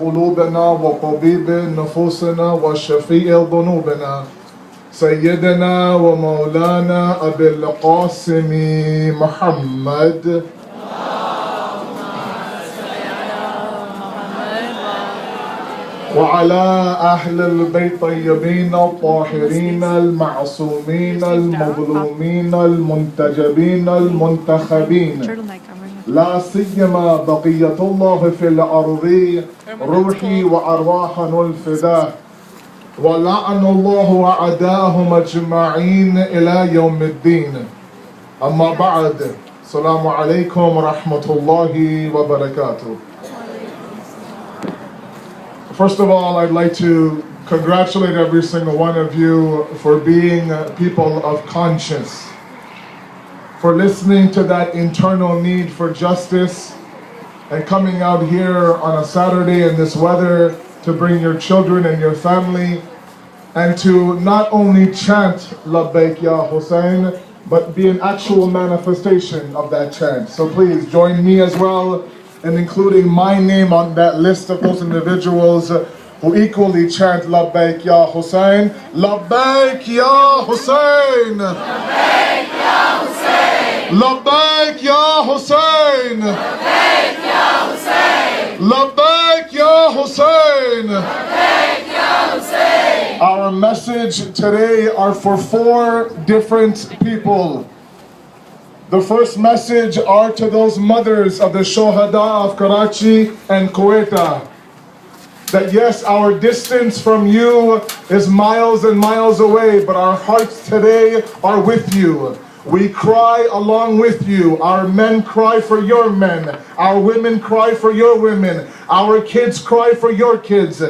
قلوبنا وطبيب نفوسنا وشفيع ذنوبنا سيدنا ومولانا أبي القاسم محمد وعلى أهل البيت الطيبين الطاهرين المعصومين المظلومين المنتجبين المنتخبين لا سيما بقية الله في الأرض روحي وأرواحنا الفداء ولعن الله أعداءهم أجمعين إلى يوم الدين. أما بعد، السلام عليكم ورحمة الله وبركاته. First of all, I'd like to congratulate every single one of you for being people of conscience, for listening to that internal need for justice and coming out here on a Saturday in this weather to bring your children and your family and to not only chant Labbaik Ya Hussein, but be an actual manifestation of that chant. So please join me as well in including my name on that list of those individuals who equally chant Labbaik Ya Hussein. Labbaik Ya Hussein! Labbaik Ya Hussein! Labbaik Ya Hussein! Labbaik Ya Hussein! Labbaik Ya Hussein! Labbaik Ya Hussein! Our message today are for 4 different people. The first message are to those mothers of the Shohada of Karachi and Quetta. That yes, our distance from you is miles and miles away, but our hearts today are with you. We cry along with you. Our men cry for your men. Our women cry for your women. Our kids cry for your kids.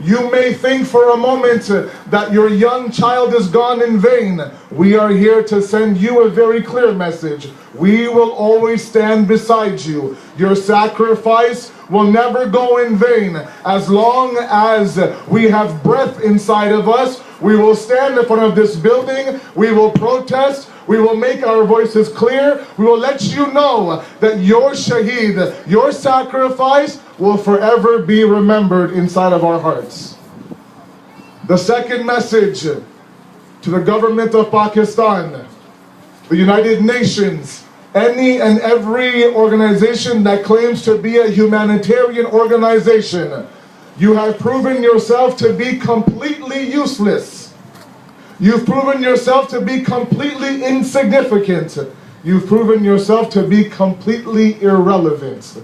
You may think for a moment that your young child is gone in vain. We are here to send you a very clear message. We will always stand beside you. Your sacrifice will never go in vain. As long as we have breath inside of us, we will stand in front of this building. We will protest. We will make our voices clear. We will let you know that your shaheed, your sacrifice, will forever be remembered inside of our hearts. The second message to the government of Pakistan, the United Nations, any and every organization that claims to be a humanitarian organization, you have proven yourself to be completely useless. You've proven yourself to be completely insignificant. You've proven yourself to be completely irrelevant.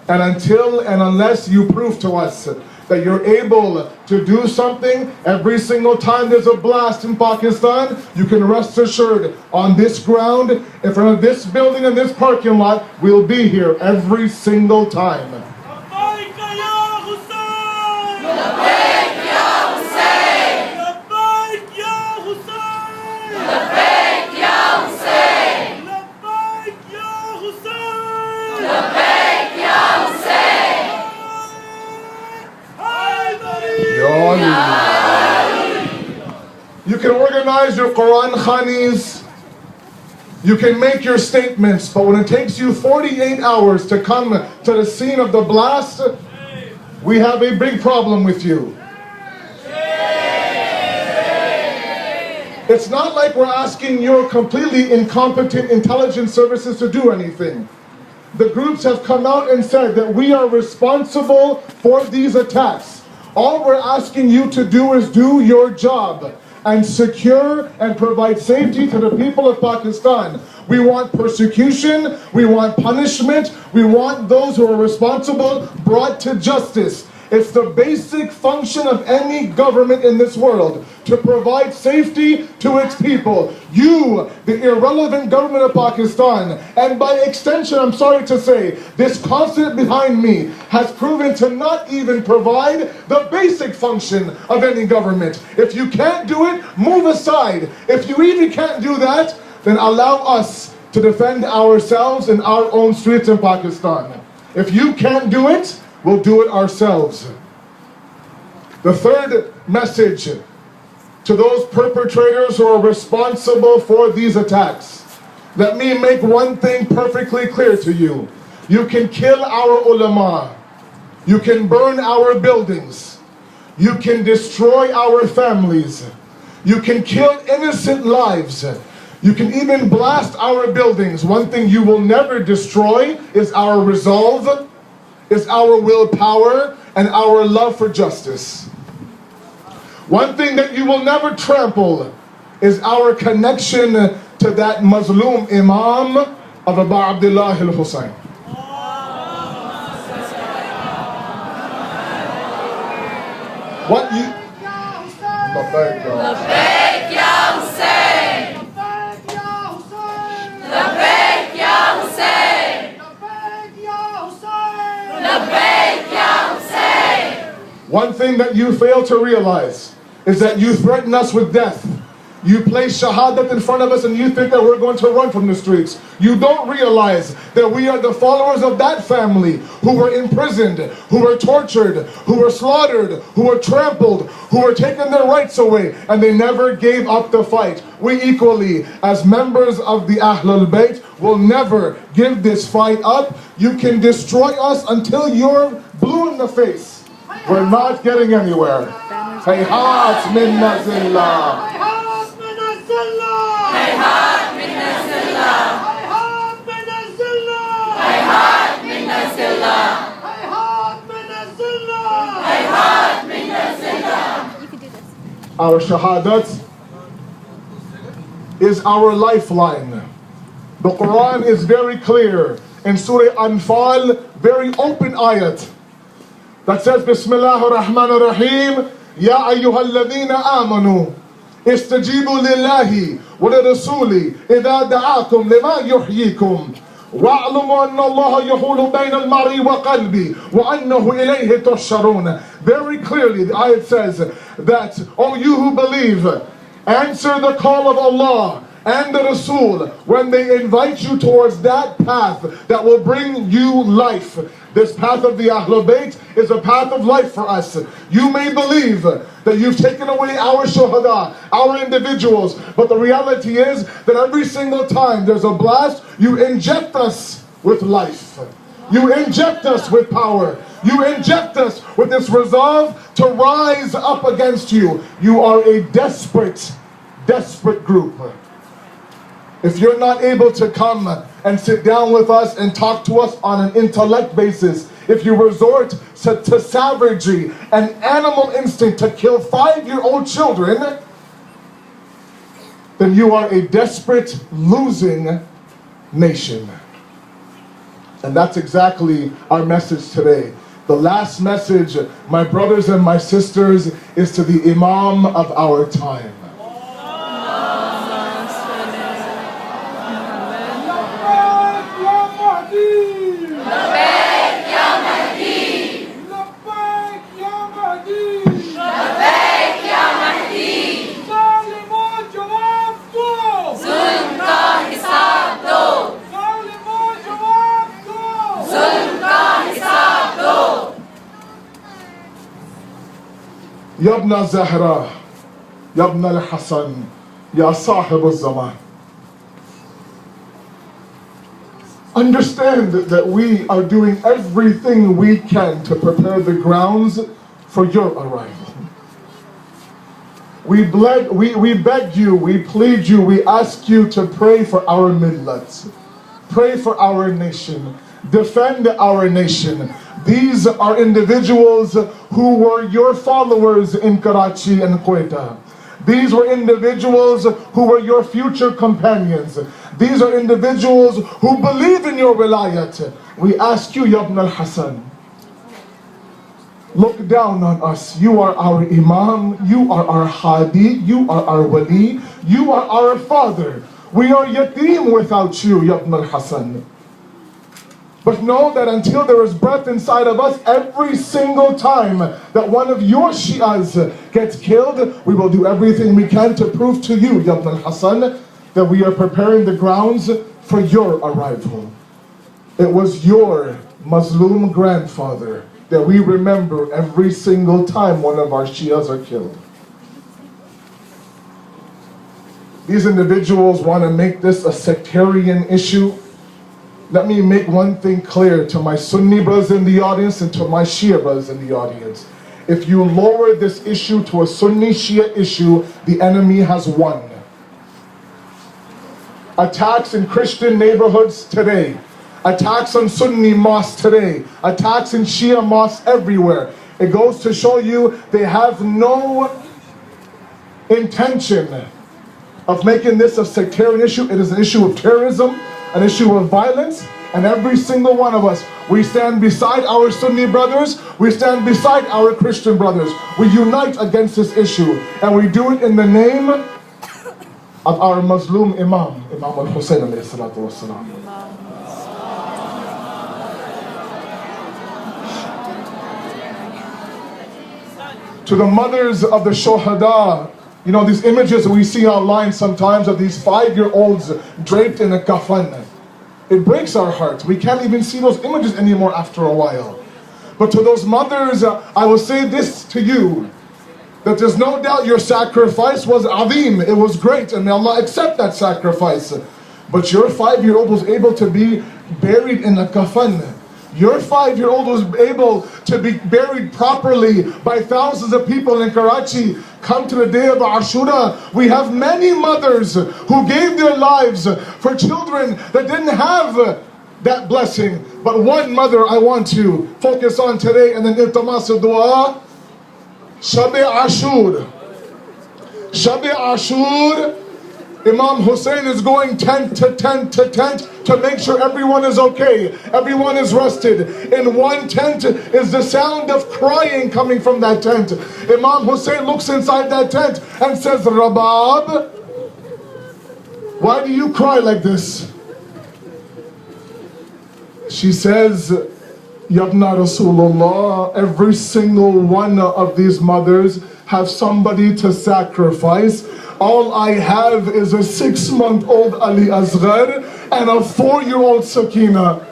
And until and unless you prove to us that you're able to do something every single time there's a blast in Pakistan, you can rest assured on this ground, in front of this building and this parking lot, we'll be here every single time. You can organize your Quran khanis, you can make your statements, but when it takes you 48 hours to come to the scene of the blast, we have a big problem with you. It's not like we're asking your completely incompetent intelligence services to do anything. The groups have come out and said that we are responsible for these attacks. All we're asking you to do is do your job and secure and provide safety to the people of Pakistan. We want persecution, we want punishment, we want those who are responsible brought to justice. It's the basic function of any government in this world to provide safety to its people. You, the irrelevant government of Pakistan, and by extension, I'm sorry to say, this consulate behind me has proven to not even provide the basic function of any government. If you can't do it, move aside. If you even can't do that, then allow us to defend ourselves in our own streets in Pakistan. If you can't do it, we'll do it ourselves. The third message to those perpetrators who are responsible for these attacks. Let me make one thing perfectly clear to you. You can kill our ulama. You can burn our buildings. You can destroy our families. You can kill innocent lives. You can even blast our buildings. One thing you will never destroy is our resolve, is our willpower, and our love for justice. One thing that you will never trample is our connection to that Mazloom Imam of Abu Abdullah al-Hussein. What you... Labbaik ya Hussein. Labbaik ya Hussein. Labbaik ya Hussein. One thing that you fail to realize is that you threaten us with death. You place shahadat in front of us and you think that we're going to run from the streets. You don't realize that we are the followers of that family who were imprisoned, who were tortured, who were slaughtered, who were trampled, who were taken their rights away, and they never gave up the fight. We equally, as members of the Ahlul Bayt, will never give this fight up. You can destroy us until you're blue in the face. We're not getting anywhere. Hayhat minna zillah. هيهات من الزلة هيهات من الزلة هيهات من الزلة هيهات من الزلة هيهات من الزلة. You can do this. Our shahadat is our lifeline. The Quran is very clear in Surah Anfal, very open ayat that says Bismillah ar-Rahman ar-Rahim, Ya ayyuhal ladhina amanu استجيبوا لله ولرسوله إذا دعاكم لما يحييكم واعلموا أن الله يحول بين المرء وقلبه وأنه إليه تحشرون. Very clearly the ayat says that, O you who believe, answer the call of Allah and the Rasul when they invite you towards that path that will bring you life. This path of the Ahlul Bayt is a path of life for us. You may believe that you've taken away our shuhada, our individuals, but the reality is that every single time there's a blast, you inject us with life. You inject us with power. You inject us with this resolve to rise up against you. You are a desperate, desperate group. If you're not able to come and sit down with us and talk to us on an intellect basis, if you resort to savagery and animal instinct to kill 5-year-old children, then you are a desperate, losing nation. And that's exactly our message today. The last message, my brothers and my sisters, is to the Imam of our time. Ya ibn Zahra, Ya ibn al-Hasan, Ya sahib al-Zaman. Understand that we are doing everything we can to prepare the grounds for your arrival. We beg you, we plead you, we ask you to pray for our millat, pray for our nation, defend our nation. These are individuals who were your followers in Karachi and Quetta. These were individuals who were your future companions. These are individuals who believe in your wilayat. We ask you, Ya ibn al-Hasan, look down on us. You are our Imam, you are our Hadi, you are our Wali, you are our father. We are yatim without you, Ya ibn al-Hasan. But know that until there is breath inside of us, every single time that one of your Shias gets killed, we will do everything we can to prove to you, Ya ibn al-Hasan, that we are preparing the grounds for your arrival. It was your Muslim grandfather that we remember every single time one of our Shias are killed. These individuals want to make this a sectarian issue. let me make one thing clear to my Sunni brothers in the audience and to my Shia brothers in the audience. If you lower this issue to a Sunni Shia issue, the enemy has won. Attacks in Christian neighborhoods today, attacks on Sunni mosques today, attacks in Shia mosques everywhere. It goes to show you they have no intention of making this a sectarian issue. It is an issue of terrorism, an issue of violence, and every single one of us, we stand beside our Sunni brothers, we stand beside our Christian brothers. We unite against this issue, and we do it in the name of our Muslim Imam al-Hussein alayhi salatu wasalam. To the mothers of the Shohada, you know, these images we see online sometimes of these 5-year-olds draped in a kafan. It breaks our hearts. We can't even see those images anymore after a while. But to those mothers, I will say this to you, that there's no doubt your sacrifice was azim. It was great, and may Allah accept that sacrifice. But your 5-year-old was able to be buried in a kafan. Your 5-year-old was able to be buried properly by thousands of people in Karachi. Come to the day of Ashura, we have many mothers who gave their lives for children that didn't have that blessing. But one mother I want to focus on today, and then iltamas dua. Shabi Ashur. Shabi Ashur. Imam Hussein is going tent to tent to tent to make sure everyone is okay, everyone is rested. In one tent is the sound of crying coming from that tent. Imam Hussein looks inside that tent and says, Rabab, why do you cry like this? She says, Yabna Rasulullah, every single one of these mothers have somebody to sacrifice. All I have is a 6-month-old Ali Asghar and a 4-year-old Sakina.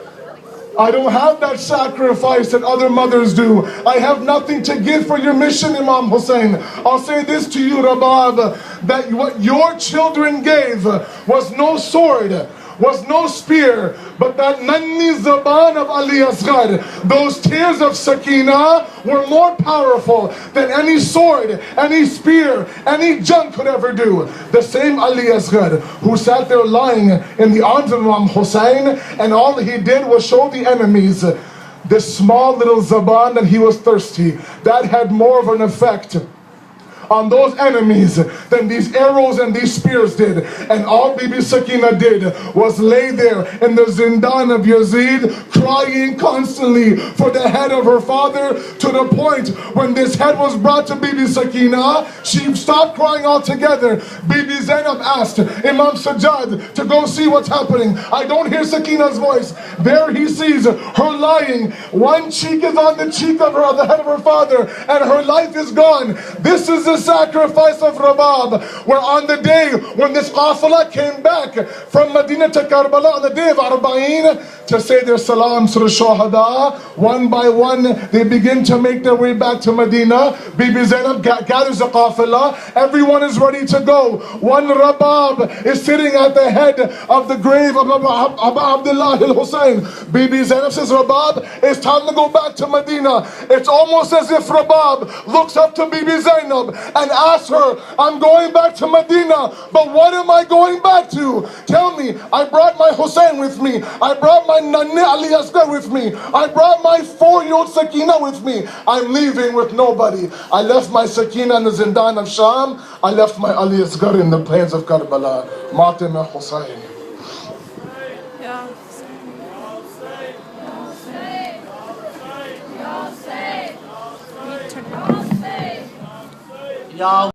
I don't have that sacrifice that other mothers do. I have nothing to give for your mission, Imam Hussein. I'll say this to you, Rabab, that what your children gave was no sword, was no spear, but that nanni zaban of Ali Asghar, those tears of Sakina were more powerful than any sword, any spear, any junk could ever do. The same Ali Asghar who sat there lying in the arms of Imam Hussein, and all he did was show the enemies this small little zaban that he was thirsty. That had more of an effect on those enemies than these arrows and these spears did. And all Bibi Sakina did was lay there in the zindan of Yazid, crying constantly for the head of her father, to the point when this head was brought to Bibi Sakina, she stopped crying altogether. Bibi Zainab asked Imam Sajjad to go see what's happening. I don't hear Sakina's voice. There he sees her lying. One cheek is on the cheek of her, the head of her father, and her life is gone. This is the sacrifice of Rabab, where on the day when this qafala came back from Medina to Karbala on the day of Arba'in to say their salams to the Shohada, one by one they begin to make their way back to Medina. Bibi Zainab gathers the qafala, everyone is ready to go. One Rabab is sitting at the head of the grave of Abu Abdullah al-Hussein. Bibi Zainab says, Rabab, it's time to go back to Medina. It's almost as if Rabab looks up to Bibi Zainab and asks her, I'm going back to Medina, but what am I going back to? Tell me. I brought my Hussein with me. I brought my Nanne Ali Asghar with me. I brought my 4-year-old Sakina with me. I'm leaving with nobody. I left my Sakina in the Zindan of Sham. I left my Ali Asghar in the plains of Karbala. Matem Hussein. Ya